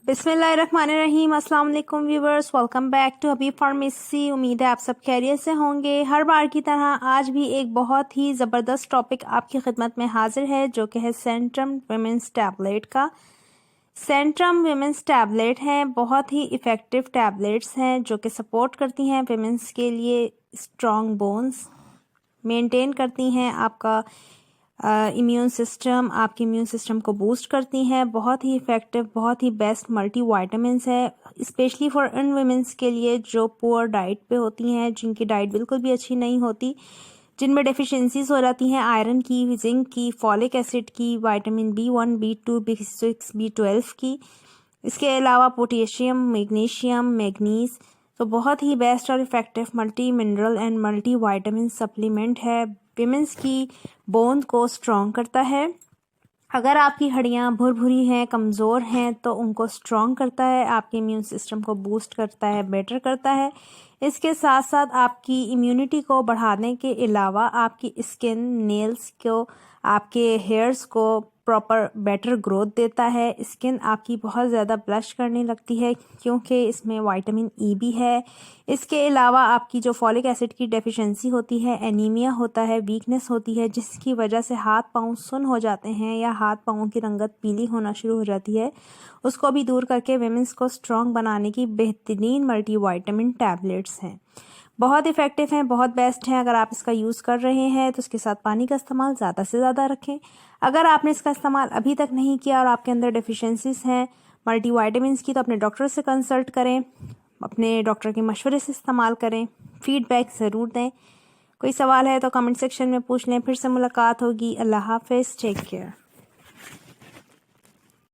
बिस्मिल्लाहिर्रहमानिर्रहीम। अस्सलाम वालेकुम viewers, welcome back to Habib pharmacy. उम्मीद है आप सब खैरियत से होंगे। हर बार की तरह आज भी एक बहुत ही ज़बरदस्त टॉपिक आपकी खिदमत में हाजिर है, जो कि है सेंट्रम विमेंस टैबलेट का। सेंट्रम विमेंस टैबलेट हैं, बहुत ही इफ़ेक्टिव टैबलेट्स हैं जो कि सपोर्ट करती हैं विमेंस के लिए स्ट्रॉन्ग बोन्स, मेंटेन करती हैं आपका इम्यून सिस्टम, आपके इम्यून सिस्टम को बूस्ट करती हैं। बहुत ही इफ़ेक्टिव, बहुत ही बेस्ट मल्टी वाइटामिन्स है, स्पेशली फॉर उन वुमेन्स के लिए जो पुअर डाइट पे होती हैं, जिनकी डाइट बिल्कुल भी अच्छी नहीं होती, जिनमें डेफिशिएंसीज हो जाती हैं आयरन की, जिंक की, फॉलिक एसिड की, vitamin B1, B2, B6, B12 की। इसके अलावा पोटेशियम, मैग्नीशियम, मैग्नीज। तो बहुत ही बेस्ट और effective multi mineral and multi vitamin supplement है। विमेंस की बोन को स्ट्रॉन्ग करता है। अगर आपकी हड्डियां भुरभुरी हैं, कमज़ोर हैं, तो उनको स्ट्रॉन्ग करता है, आपके इम्यून सिस्टम को बूस्ट करता है, बेटर करता है। इसके साथ साथ आपकी इम्यूनिटी को बढ़ाने के अलावा आपकी स्किन, नेल्स को, आपके हेयर्स को प्रॉपर बेटर ग्रोथ देता है। स्किन आपकी बहुत ज़्यादा ब्लश करने लगती है क्योंकि इसमें विटामिन E भी है। इसके अलावा आपकी जो फॉलिक एसिड की डेफिशिएंसी होती है, एनीमिया होता है, वीकनेस होती है, जिसकी वजह से हाथ पांव सुन्न हो जाते हैं या हाथ पांवों की रंगत पीली होना शुरू हो जाती है, उसको भी दूर करके विमेंस को स्ट्रॉन्ग बनाने की बेहतरीन मल्टीविटामिन टैबलेट्स हैं। बहुत इफ़ेक्टिव हैं, बहुत बेस्ट हैं। अगर आप इसका यूज़ कर रहे हैं तो उसके साथ पानी का इस्तेमाल ज़्यादा से ज़्यादा रखें। अगर आपने इसका इस्तेमाल अभी तक नहीं किया और आपके अंदर डेफिशिएंसीज हैं मल्टीविटामिन्स की, तो अपने डॉक्टर से कंसल्ट करें, अपने डॉक्टर के मशवरे से इस्तेमाल करें, फीडबैक ज़रूर दें। कोई सवाल है तो कमेंट सेक्शन में पूछ लें। फिर से मुलाकात होगी। अल्लाह हाफ़िज़, टेक केयर।